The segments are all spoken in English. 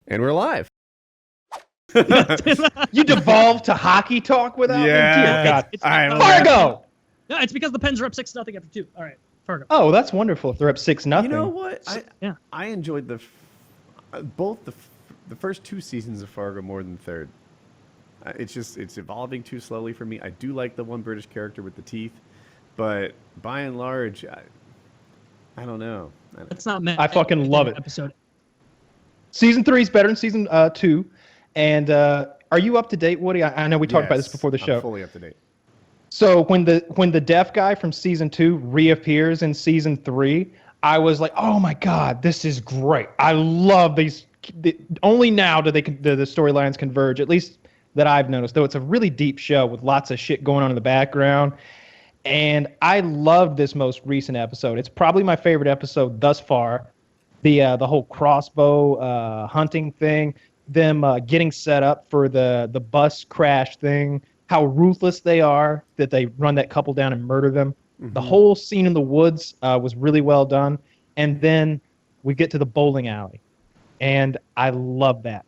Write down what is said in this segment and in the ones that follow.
And we're live. You devolved to hockey talk without me? Dear God. It's Fargo! No, it's because the Pens are up 6-0 after 2. All right, Fargo. Oh, that's wonderful if they're up 6-0. You know what? Yeah. I enjoyed both the first two seasons of Fargo more than the third. It's evolving too slowly for me. I do like the one British character with the teeth, but by and large, I don't know. That's not meant. I fucking love it. Episode. Season 3 is better than season 2. And are you up to date, Woody? I know we talked about this before the show. I'm fully up to date. So when the deaf guy from season 2 reappears in season 3, I was like, oh my God, this is great. I love these. Only now do the storylines converge, at least that I've noticed, though it's a really deep show with lots of shit going on in the background. And I loved this most recent episode. It's probably my favorite episode thus far. The whole crossbow hunting thing, them getting set up for the bus crash thing, how ruthless they are that they run that couple down and murder them. Mm-hmm. The whole scene in the woods was really well done. And then we get to the bowling alley. And I love that.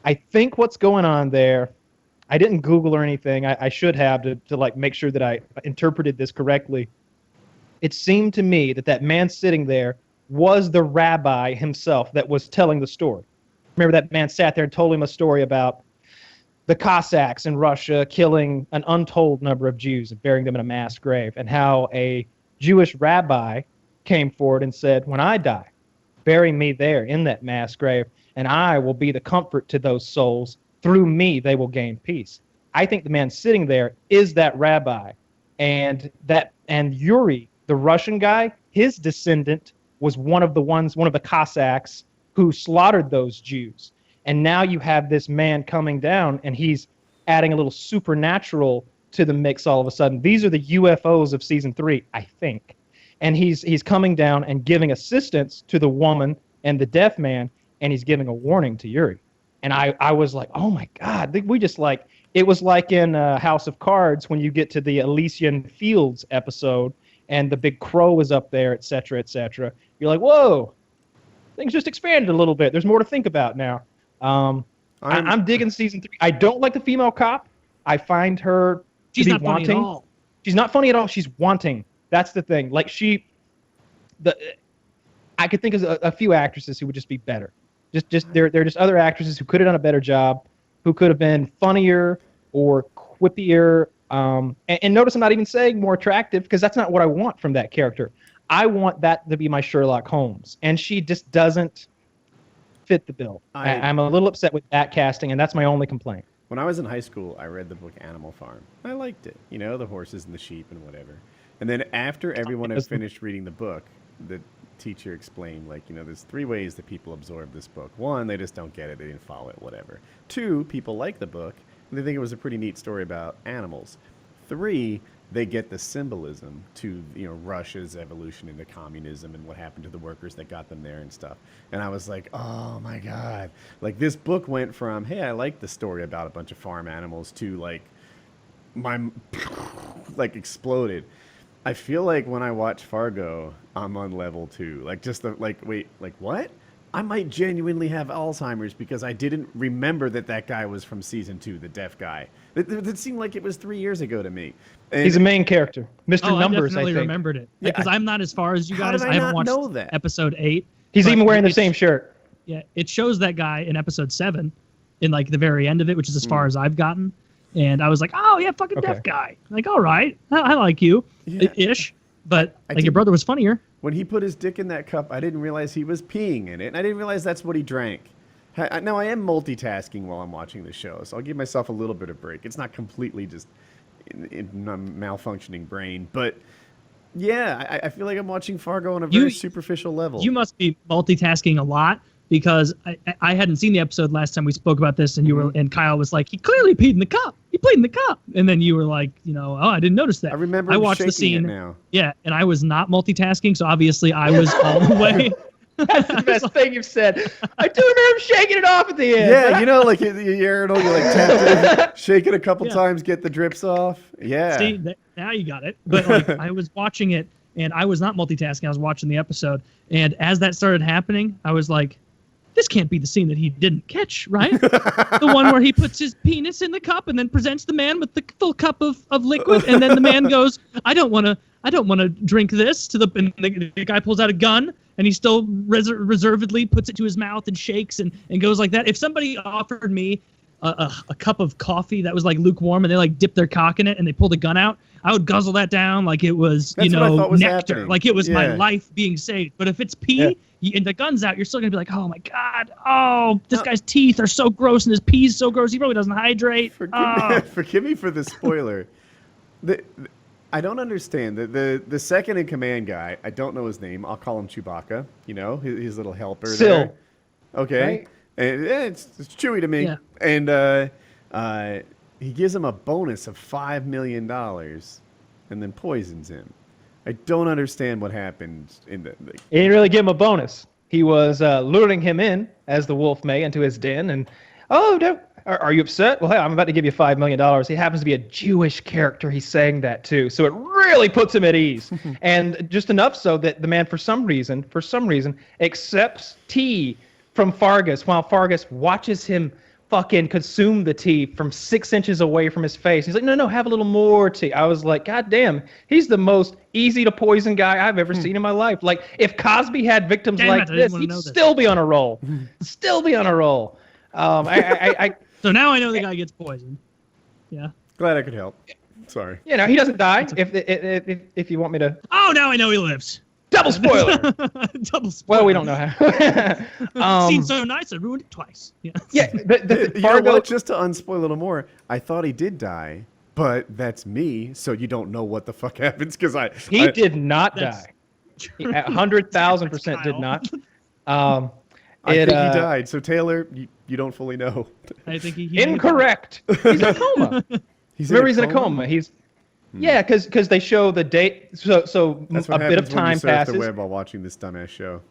I think what's going on there, I didn't Google or anything. I should have to like make sure that I interpreted this correctly. It seemed to me that man sitting there was the rabbi himself that was telling the story. Remember that man sat there and told him a story about the Cossacks in Russia killing an untold number of Jews and burying them in a mass grave, and how a Jewish rabbi came forward and said, when I die, bury me there in that mass grave, and I will be the comfort to those souls. Through me, they will gain peace. I think the man sitting there is that rabbi. And Yuri, the Russian guy, his descendant was one of the Cossacks who slaughtered those Jews. And now you have this man coming down, and he's adding a little supernatural to the mix all of a sudden. These are the UFOs of season 3, I think. And he's coming down and giving assistance to the woman and the deaf man, and he's giving a warning to Yuri. And I was like, oh my God, we just like, it was like in House of Cards when you get to the Elysian Fields episode and the big crow is up there, et cetera, et cetera. You're like, whoa, things just expanded a little bit. There's more to think about now. I'm digging season 3. I don't like the female cop. I find her to be not wanting. Funny at all. She's not funny at all. She's wanting. That's the thing. Like I could think of a few actresses who would just be better. They're just other actresses who could have done a better job, who could have been funnier or quippier. And notice I'm not even saying more attractive, because that's not what I want from that character. I want that to be my Sherlock Holmes, and she just doesn't fit the bill. I'm a little upset with that casting, and that's my only complaint. When I was in high school, I read the book Animal Farm. I liked it. You know, the horses and the sheep and whatever. And then after everyone had finished reading the book, the teacher explained, like, you know, there's 3 ways that people absorb this book. 1, they just don't get it. They didn't follow it, whatever. 2, people like the book, and they think it was a pretty neat story about animals. 3, they get the symbolism to, you know, Russia's evolution into communism and what happened to the workers that got them there and stuff. And I was like, oh my God. Like, this book went from, hey, I like the story about a bunch of farm animals, to like, like exploded. I feel like when I watch Fargo, I'm on level 2. Like, just wait, like what? I might genuinely have Alzheimer's because I didn't remember that guy was from season 2, the deaf guy. It seemed like it was 3 years ago to me. And he's a main character. Mr. Numbers, I definitely think. remembered it. Yeah, because I'm not as far as you guys. How did I haven't not watched know that? episode 8. He's even wearing the same shirt. Yeah, it shows that guy in episode 7, in like the very end of it, which is as far as I've gotten. And I was like, oh yeah, fucking deaf guy. Like, all right, I like you, ish. But like, your brother was funnier. When he put his dick in that cup, I didn't realize he was peeing in it, and I didn't realize that's what he drank. Now, I am multitasking while I'm watching the show, so I'll give myself a little bit of break. It's not completely just in a malfunctioning brain, but yeah, I feel like I'm watching Fargo on a very superficial level. You must be multitasking a lot, because I hadn't seen the episode last time we spoke about this, and you were, and Kyle was like, he clearly peed in the cup. He peed in the cup. And then you were like, you know, oh, I didn't notice that. I remember I watched the scene now. Yeah, and I was not multitasking, so obviously I was all the way. That's the best thing you've said. I do remember him shaking it off at the end. Yeah, you know, like the urinal, you like tap it, shake it a couple times, get the drips off. Yeah. See, now you got it. But like, I was watching it, and I was not multitasking. I was watching the episode, and as that started happening, I was like, this can't be the scene that he didn't catch, right? The one where he puts his penis in the cup and then presents the man with the full cup of liquid, and then the man goes, I don't want to drink this. And the guy pulls out a gun, and he still reservedly puts it to his mouth and shakes and goes like that. If somebody offered me a cup of coffee that was like lukewarm and they like dipped their cock in it and they pulled a gun out, I would guzzle that down like it was, That's what I thought was nectar, happening. like it was my life being saved. But if it's pee and the gun's out, you're still gonna be like, oh my god, oh, this guy's teeth are so gross and his pee's so gross. He probably doesn't hydrate. Forgive me for the spoiler. I don't understand the second in command guy. I don't know his name. I'll call him Chewbacca. You know, his little helper. Syl. There. Okay. Right? And it's Chewy to me. Yeah. And he gives him a bonus of $5 million, and then poisons him. I don't understand what happened in the. He didn't really give him a bonus. He was luring him in, as the wolf may, into his den. And, are you upset? Well, hey, I'm about to give you $5 million. He happens to be a Jewish character. He's saying that, too. So it really puts him at ease. And just enough so that the man, for some reason, accepts tea from Fargus while Fargus watches him fucking consume the tea from 6 inches away from his face. He's like, no, have a little more tea. I was like, God damn, he's the most easy to poison guy I've ever seen in my life. Like, if Cosby had victims like this, he'd still be on a roll. Still be on a roll. So now I know the guy gets poisoned. Yeah. Glad I could help. Sorry. You know, he doesn't die. If you want me to. Oh, now I know he lives. Double spoiler. Double spoiler. Well, we don't know how. Scene's so nice, I ruined it twice. Yeah. Yeah, the You know Fargo. what? Just to unspoil a little more, I thought he did die, but that's me, so you don't know what the fuck happens because He did not That's die. 100,000% did not. I think he died. So Taylor, you don't fully know. I think he Incorrect. He's in a coma. Remember, he's in a coma. Yeah, because they show the date. So That's a what bit of happens when you time surf passes. the web while watching this dumbass show.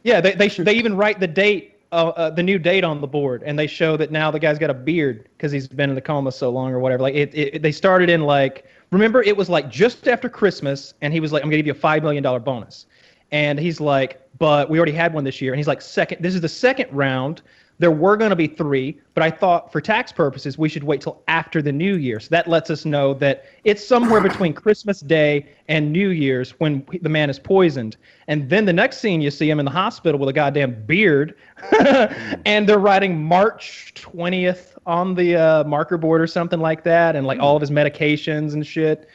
Yeah, they even write the date, the new date on the board, and they show that now the guy's got a beard because he's been in the coma so long or whatever. Like they started in like, remember, it was like just after Christmas, and he was like, I'm gonna give you a $5 million bonus, and he's like, but we already had one this year, and he's like, this is the second round. There were going to be 3, but I thought for tax purposes, we should wait till after the New Year. So that lets us know that it's somewhere between Christmas Day and New Year's when the man is poisoned. And then the next scene, you see him in the hospital with a goddamn beard, and they're writing March 20th on the marker board or something like that, and like all of his medications and shit.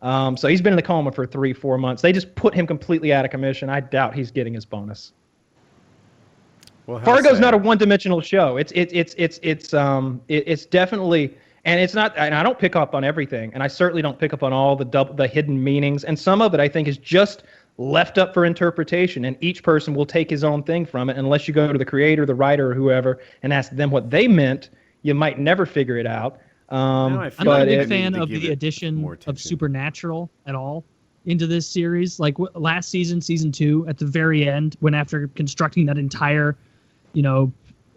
So he's been in the coma for 3-4 months. They just put him completely out of commission. I doubt he's getting his bonus. Well, Fargo's not a one-dimensional show. It's definitely, and it's not. And I don't pick up on everything, and I certainly don't pick up on all the hidden meanings. And some of it, I think, is just left up for interpretation, and each person will take his own thing from it. Unless you go to the creator, the writer, or whoever, and ask them what they meant, you might never figure it out. I'm not a big fan of the addition of Supernatural at all into this series. Like last season, season 2, at the very end, when after constructing that entire,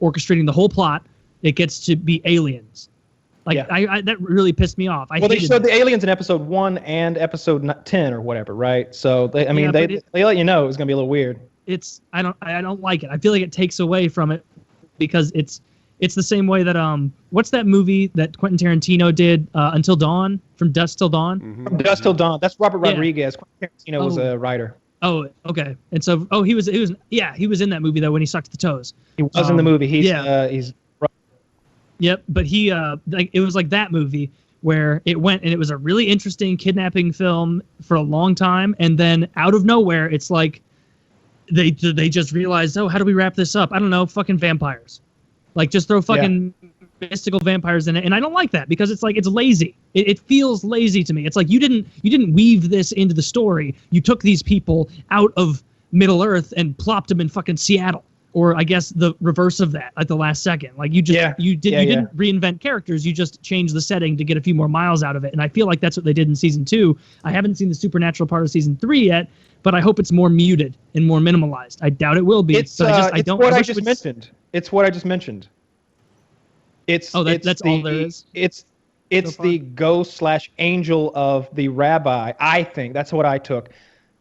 orchestrating the whole plot, it gets to be aliens. Like I that really pissed me off. They showed the aliens in episode 1 and episode 10 or whatever, right? So they let you know it was gonna be a little weird. I don't like it. I feel like it takes away from it because it's the same way that what's that movie that Quentin Tarantino did, Until Dawn, From Dusk Till Dawn? Mm-hmm. From Dusk Till Dawn. That's Robert Rodriguez. Quentin Tarantino was a writer. Oh, okay. And so, he was in that movie though when he sucked the toes. He was in the movie. He's Yep, but he it was like that movie where it went and it was a really interesting kidnapping film for a long time, and then out of nowhere it's like they just realized, oh, how do we wrap this up? I don't know, fucking vampires. Like just throw fucking mystical vampires in it, and I don't like that because it's like it's lazy. It feels lazy to me. It's like you didn't weave this into the story. You took these people out of Middle Earth and plopped them in fucking Seattle, or I guess the reverse of that at the last second. Like you didn't reinvent characters. You just changed the setting to get a few more miles out of it. And I feel like that's what they did in season 2. I haven't seen the supernatural part of season 3 yet, but I hope it's more muted and more minimalized. I doubt it will be. It's what I just mentioned. It's what I just mentioned. That's all there is. It's the ghost/angel of the rabbi. I think that's what I took,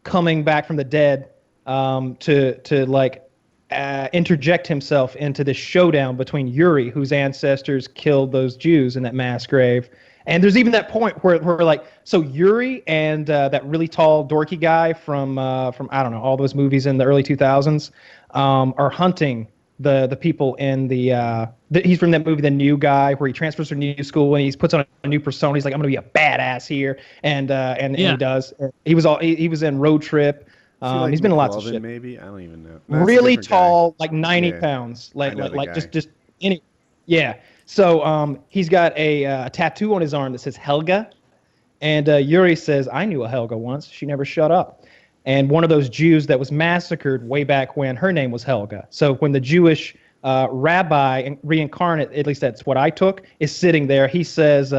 coming back from the dead, to like interject himself into this showdown between Yuri, whose ancestors killed those Jews in that mass grave. And there's even that point where like, so Yuri and that really tall, dorky guy from I don't know, all those movies in the early 2000s are hunting the people in he's from that movie, The New Guy, where he transfers to a new school and he puts on a new persona. He's like, I'm gonna be a badass here, and he does. He was in Road Trip. He's been in lots of shit. Maybe I don't even know. Really tall, like 90 pounds, like just any. Yeah. So he's got a tattoo on his arm that says Helga, and Yuri says, I knew a Helga once. She never shut up. And one of those Jews that was massacred way back when, her name was Helga. So when the Jewish rabbi reincarnate, at least that's what I took, is sitting there, he says,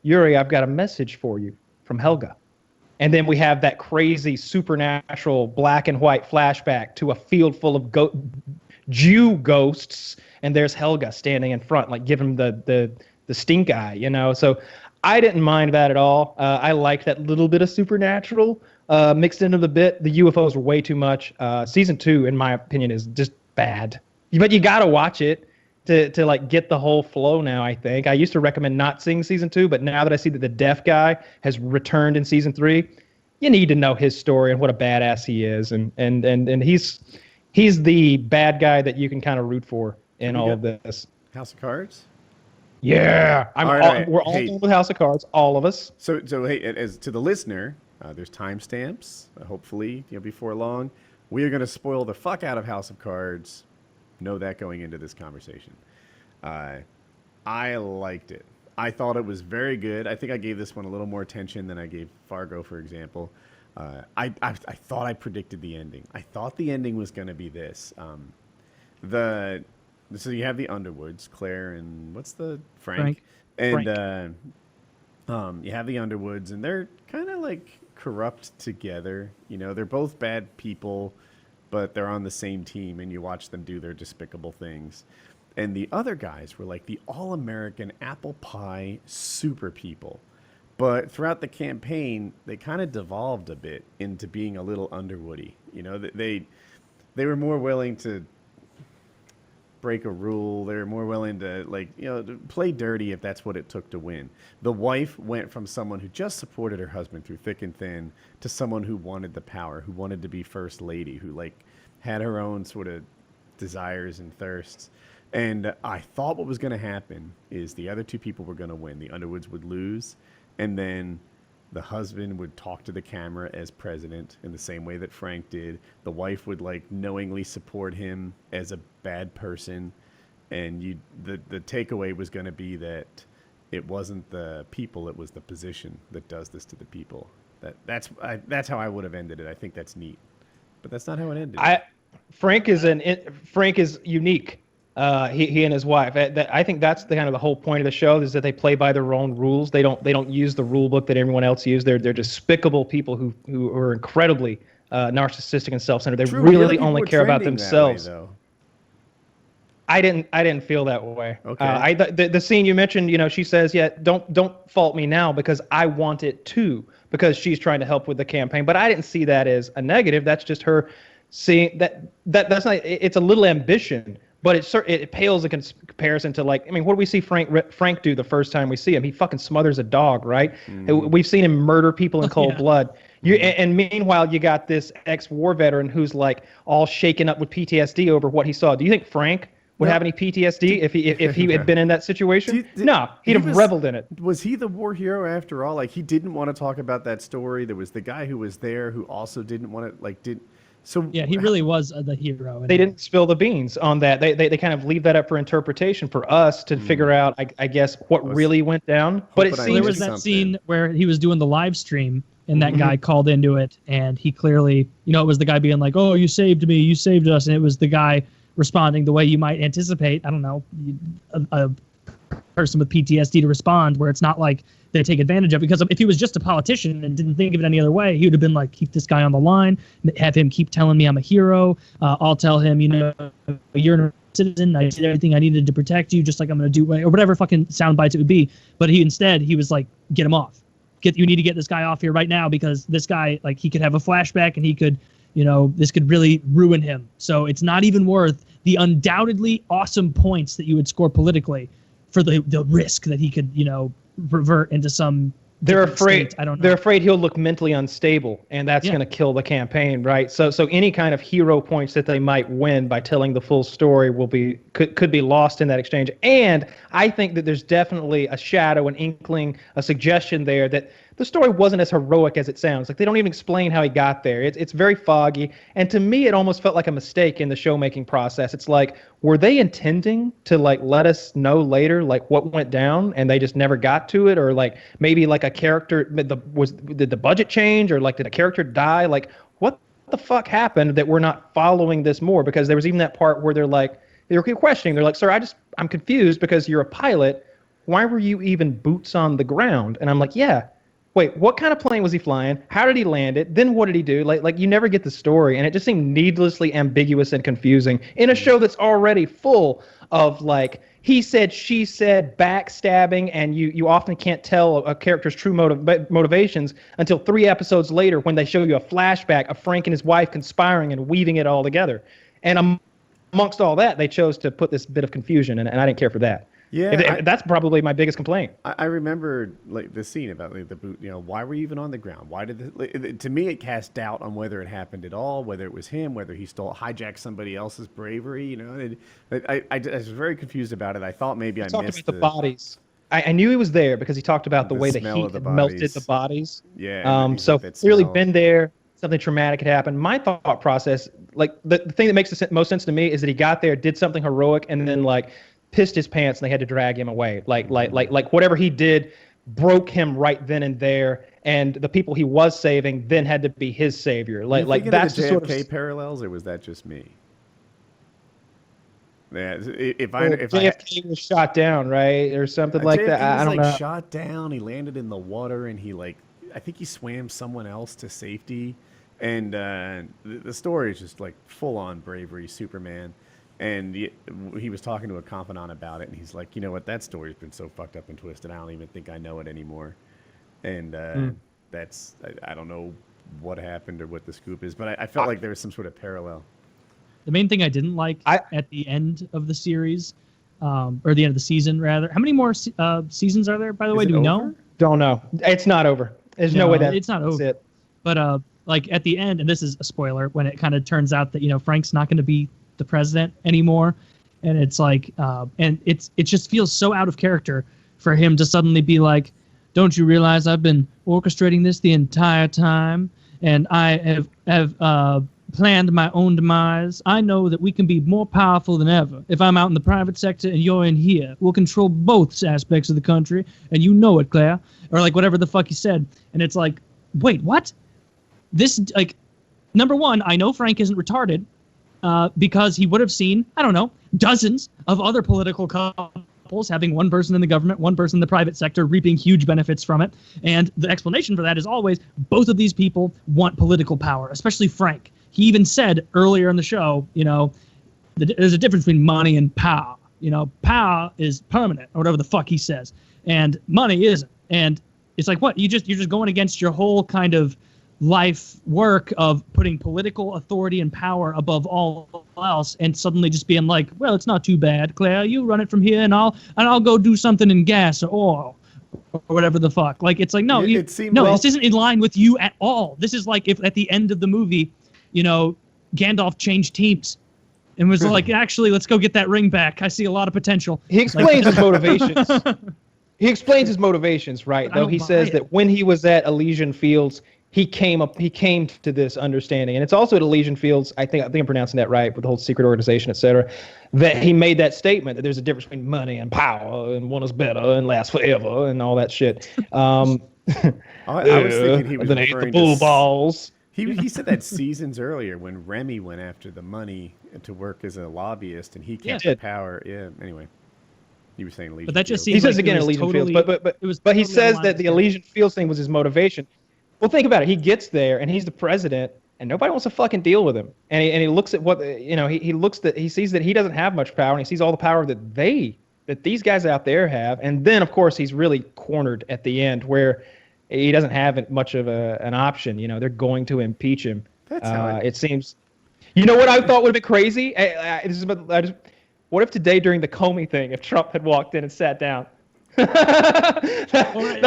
Yuri, I've got a message for you from Helga. And then we have that crazy supernatural black and white flashback to a field full of Jew ghosts, and there's Helga standing in front, like giving the stink eye, you know. So I didn't mind that at all. I liked that little bit of supernatural mixed into the bit. The UFOs were way too much. Season 2, in my opinion, is just bad. But you gotta watch it to like get the whole flow now, I think. I used to recommend not seeing season 2, but now that I see that the deaf guy has returned in season 3, you need to know his story and what a badass he is. And he's the bad guy that you can kind of root for in all of this. House of Cards? Yeah. We're all going with House of Cards, all of us. So hey, as to the listener, there's timestamps. Hopefully, before long, we are going to spoil the fuck out of House of Cards. Know that going into this conversation. I liked it. I thought it was very good. I think I gave this one a little more attention than I gave Fargo, for example. I thought I predicted the ending. I thought the ending was going to be this. So you have the Underwoods, Claire and what's the Frank. And you have the Underwoods, and they're kind of like corrupt together. They're both bad people, but they're on the same team, and you watch them do their despicable things. And the other guys were like the all-American apple pie super people. But throughout the campaign, they kind of devolved a bit into being a little Underwoody. They were more willing to break a rule. They were more willing to to play dirty if that's what it took to win. The wife went from someone who just supported her husband through thick and thin to someone who wanted the power, who wanted to be first lady, who had her own sort of desires and thirsts. And I thought what was going to happen is the other two people were going to win. The Underwoods would lose, and then the husband would talk to the camera as president in the same way that Frank did. The wife would knowingly support him as a bad person, and the takeaway was going to be that it wasn't the people, it was the position that does this to the people. That's how I would have ended it. I think that's neat, but that's not how it ended. Frank is unique. He and his wife. I think that's the kind of the whole point of the show, is that they play by their own rules. They don't use the rule book that everyone else uses. They're despicable people who are incredibly narcissistic and self-centered. They really only care about themselves. Way, I didn't feel that way. Okay. The scene you mentioned, she says, "Yeah, don't fault me now because I want it too," because she's trying to help with the campaign. But I didn't see that as a negative. That's just her seeing that's not. It's a little ambition. But it pales in comparison to what do we see Frank do the first time we see him? He fucking smothers a dog, right? Mm-hmm. We've seen him murder people in cold blood. And meanwhile, you got this ex-war veteran who's all shaken up with PTSD over what he saw. Do you think Frank would have any PTSD if he had been in that situation? No, he'd have reveled in it. Was he the war hero after all? He didn't want to talk about that story. There was the guy who was there who also didn't want to So yeah, he really was the hero. They didn't spill the beans on that. They kind of leave that up for interpretation for us to figure out, I guess, what really went down. But it seems there was that scene where he was doing the live stream, and that guy called into it, and he clearly, it was the guy being like, "Oh, you saved me, you saved us," and it was the guy responding the way you might anticipate. I don't know, a person with PTSD to respond, where it's not like they take advantage of it. Because if he was just a politician and didn't think of it any other way, he would have been like, keep this guy on the line, have him keep telling me I'm a hero. I'll tell him, you're a citizen. I did everything I needed to protect you, just like I'm going to do, or whatever fucking sound bites it would be. But he was like, get him off. You need to get this guy off here right now, because this guy, he could have a flashback and he could this could really ruin him. So it's not even worth the undoubtedly awesome points that you would score politically for the risk that he could, revert into some. They're afraid. I don't know. They're afraid he'll look mentally unstable, and that's going to kill the campaign, right? So any kind of hero points that they might win by telling the full story could be lost in that exchange. And I think that there's definitely a shadow, an inkling, a suggestion there that the story wasn't as heroic as it sounds. Like, they don't even explain how he got there. It's very foggy, and to me, it almost felt like a mistake in the show-making process. It's like, were they intending to let us know later what went down, and they just never got to it, or maybe a character did the budget change, or did a character die? What the fuck happened that we're not following this more? Because there was even that part where they were questioning. They're like, "Sir, I'm confused because you're a pilot. Why were you even boots on the ground?" And I'm like, "Yeah. Wait, what kind of plane was he flying? How did he land it? Then what did he do?" You never get the story, and it just seemed needlessly ambiguous and confusing in a show that's already full of he said, she said, backstabbing, and you often can't tell a character's true motivations until 3 episodes later when they show you a flashback of Frank and his wife conspiring and weaving it all together. And amongst all that, they chose to put this bit of confusion, and I didn't care for that. Yeah, that's probably my biggest complaint. I remember the scene about the boot. Why were you even on the ground? Why did to me it cast doubt on whether it happened at all, whether it was him, whether he hijacked somebody else's bravery. I was very confused about it. I thought maybe I missed the bodies. I knew he was there because he talked about the way the heat had melted the bodies. Yeah. So clearly been there. Something traumatic had happened. My thought process, the thing that makes the most sense to me, is that he got there, did something heroic, and then pissed his pants and they had to drag him away. Like whatever he did broke him right then and there, and the people he was saving then had to be his savior. That's the the sort JFK of parallels, or was that just me? Yeah, if JFK was shot down, right, or something like that. I don't know. Shot down. He landed in the water, and I think he swam someone else to safety, and the story is just full on bravery, Superman. And he was talking to a confidant about it, and he's like, "You know what? That story's been so fucked up and twisted. I don't even think I know it anymore." And I don't know what happened or what the scoop is, but I felt like there was some sort of parallel. The main thing I didn't like at the end of the series, or the end of the season, rather. How many more seasons are there, by the way? Do we know? Don't know. It's not over. There's no way it's not over. It. But at the end, and this is a spoiler, when it kind of turns out that Frank's not going to be the president anymore, and it's and it just feels so out of character for him to suddenly be like, "Don't you realize I've been orchestrating this the entire time, and I have planned my own demise? I know that we can be more powerful than ever. If I'm out in the private sector and you're in here, we'll control both aspects of the country, and you know it, Claire." Or whatever the fuck he said. And it's wait, what? This, number one, I know Frank isn't retarded, because he would have seen, I don't know, dozens of other political couples having one person in the government, one person in the private sector, reaping huge benefits from it. And the explanation for that is always both of these people want political power, especially Frank. He even said earlier in the show, there's a difference between money and power. Power is permanent, or whatever the fuck he says, and money isn't. And it's what? You're just going against your whole kind of life work of putting political authority and power above all else, and suddenly just being well, it's not too bad, Claire, you run it from here, and I'll go do something in gas or oil or whatever the fuck. No, this isn't in line with you at all. This is if at the end of the movie, Gandalf changed teams and was actually, let's go get that ring back. I see a lot of potential. He explains his motivations. He explains his motivations, right? Though he says that when he was at Elysian Fields, he came to this understanding, and it's also at Elysian Fields. I think I'm pronouncing that right, with the whole secret organization, etc. That he made that statement that there's a difference between money and power, and one is better and lasts forever, and all that shit. I was thinking he was referring to bull balls. He said that seasons earlier when Remy went after the money to work as a lobbyist, and he kept the power. Yeah. Anyway. He was saying Elysian But that just Fields. seems he says again Elysian Fields, but he says that the Elysian Fields thing was his motivation. Well, think about it. He gets there, and he's the president, and nobody wants to fucking deal with him. And he looks at what he sees that he doesn't have much power, and he sees all the power that these guys out there have. And then, of course, he's really cornered at the end, where he doesn't have much of an option. They're going to impeach him. That's how It seems. You know what I thought would have been crazy? What if today during the Comey thing, if Trump had walked in and sat down? that would.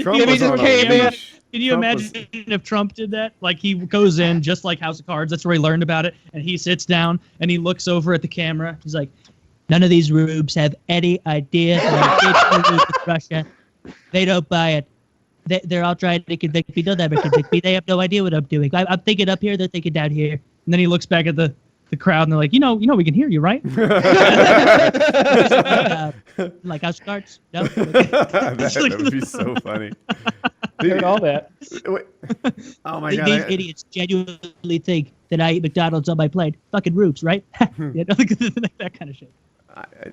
Trump if he just came in. Can you imagine if Trump did that? Like, he goes in just like House of Cards. That's where he learned about it. And he sits down and he looks over at the camera. He's like, none of these rubes have any idea of Russia. They don't buy it. They're all trying to convict me. They'll never convict me. They have no idea what I'm doing. I'm thinking up here. They're thinking down here. And then he looks back at the crowd and they're like, you know, we can hear you, right? Like House of Cards? No? that would be so funny. Dude, all that. Oh my God. These idiots genuinely think that I eat McDonald's on my plane. Fucking rubes, right? Yeah, that kind of shit.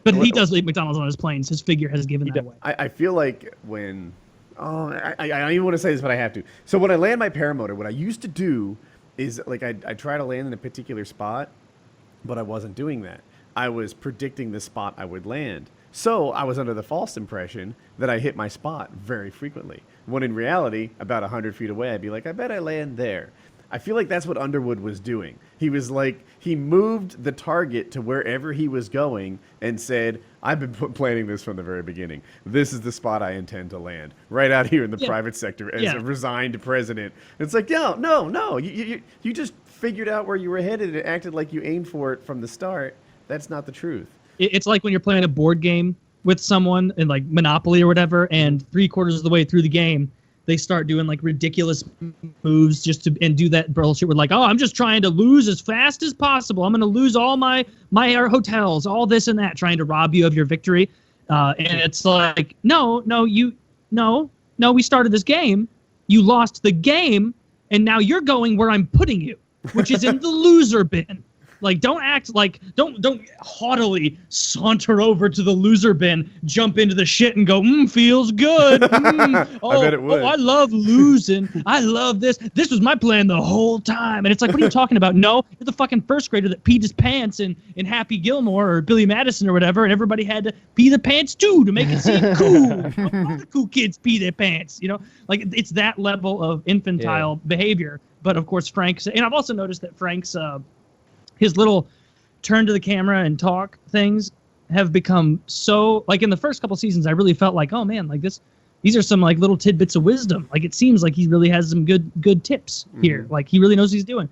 But he does eat McDonald's on his planes. His figure has given that away. I feel like when... Oh, I don't even want to say this, but I have to. So when I land my paramotor, what I used to do is, like, I try to land in a particular spot, but I wasn't doing that. I was predicting the spot I would land. So I was under the false impression that I hit my spot very frequently. When in reality, about 100 feet away, I'd be like, I bet I land there. I feel like that's what Underwood was doing. He was like, he moved the target to wherever he was going and said, I've been planning this from the very beginning. This is the spot I intend to land, right out here in the private sector as a resigned president. It's like, no. You just figured out where you were headed and acted like you aimed for it from the start. That's not the truth. It's like when you're playing a board game with someone in like Monopoly or whatever, and 3/4 of the way through the game, they start doing like ridiculous moves and do that bullshit with like, oh, I'm just trying to lose as fast as possible. I'm going to lose all my hotels, all this and that, trying to rob you of your victory. And it's like, no, we started this game. You lost the game, and now you're going where I'm putting you, which is in the loser bin. Like, don't act like, don't haughtily saunter over to the loser bin, jump into the shit and go, feels good. Oh, I bet it would. Oh, I love losing. I love this. This was my plan the whole time. And it's like, what are you talking about? No, you're the fucking first grader that peed his pants in Happy Gilmore or Billy Madison or whatever, and everybody had to pee the pants too to make it seem cool. All the cool kids pee their pants, you know? Like, it's that level of infantile behavior. But, of course, Frank's, and I've also noticed that Frank's, his little turn to the camera and talk things have become so, like, in the first couple seasons, I really felt like, oh man, like these are some like little tidbits of wisdom. Like, it seems like he really has some good tips here. Like, he really knows what he's doing.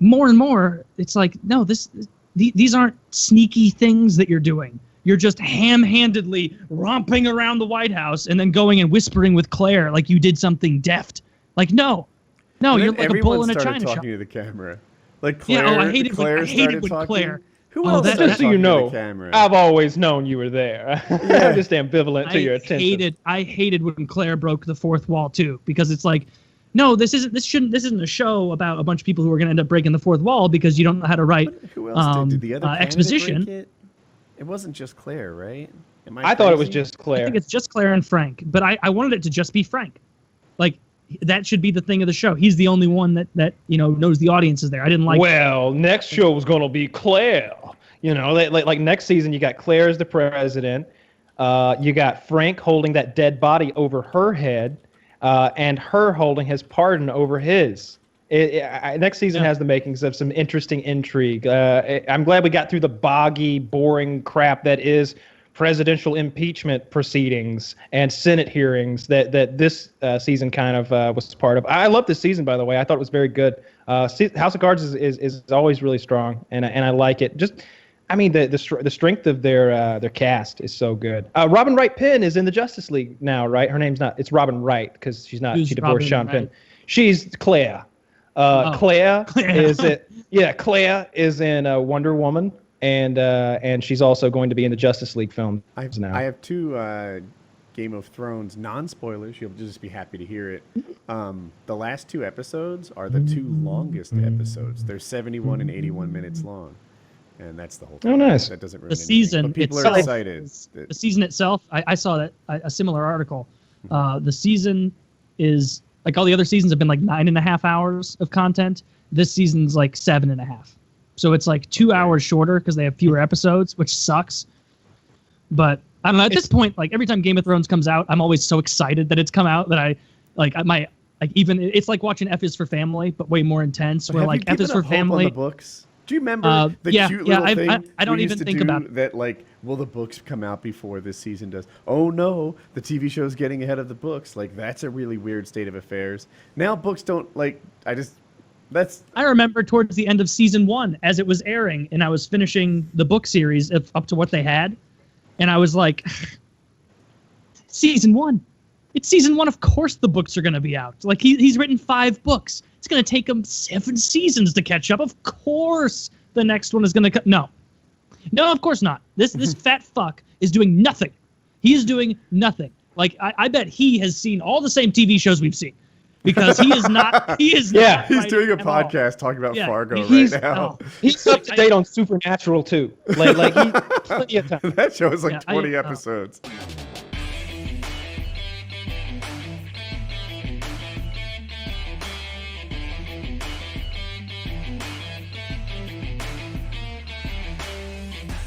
More and more, it's like, no, these aren't sneaky things that you're doing. You're just ham-handedly romping around the White House and then going and whispering with Claire like you did something deft. Like, no, you're like a bull in a china shop. Talking to the camera. Like Claire, I hated when talking. Claire. Who else? Just so you know, I've always known you were there. I'm just ambivalent to your attention. I hated when Claire broke the fourth wall too, because it's like, no, this isn't a show about a bunch of people who are going to end up breaking the fourth wall because you don't know how to write who else did the other exposition. Break it? It wasn't just Claire, right? I thought it was just Claire. I think it's just Claire and Frank, but I wanted it to just be Frank. Like, that should be the thing of the show. He's the only one that knows the audience is there. I didn't like. Well, next show was going to be Claire. You know, like next season, you got Claire as the president. You got Frank holding that dead body over her head, and her holding his pardon over his. Next season has the makings of some interesting intrigue. I'm glad we got through the boggy, boring crap that is presidential impeachment proceedings and Senate hearings that this season kind of was part of. I love this season, by the way. I thought it was very good. House of Cards is always really strong, and I like it. Just, I mean, the strength of their cast is so good. Robin Wright Penn is in the Justice League now, right? Her name's it's Robin Wright because she divorced Robin Sean Penn. She's Claire. Claire is it? Yeah, Claire is in Wonder Woman. And she's also going to be in the Justice League film now. I have two Game of Thrones non-spoilers. You'll just be happy to hear it. The last two episodes are the two longest episodes. They're 71 and 81 minutes long, and that's the whole thing. Oh, nice. That doesn't ruin the season anything, but people itself, are excited. The season itself, I saw that a similar article. The season is like all the other seasons have been like 9.5 hours of content. This season's like 7.5. So it's like 2 hours shorter because they have fewer episodes, which sucks. But I don't know. At this point, like every time Game of Thrones comes out, I'm always so excited that it's come out that Like even it's like watching F is for Family, but way more intense. Where Have like you F is given for up hope on Family. the books? Do you remember the cute little thing I don't we even used to think do about it. that? Like, will the books come out before this season does? Oh no, the TV show's getting ahead of the books. Like, that's a really weird state of affairs. Now books don't like. I remember towards the end of season 1 as it was airing, and I was finishing the book series up to what they had, and I was like, season 1. It's season 1. Of course the books are going to be out. Like he's written 5 books. It's going to take him 7 seasons to catch up. Of course the next one is going to come. No, of course not. This fat fuck is doing nothing. He is doing nothing. Like I bet he has seen all the same TV shows we've seen. Because he is not. He's doing a podcast talking about Fargo right now. He's up to date on Supernatural too. Like he plenty of time. That show is like 20 episodes.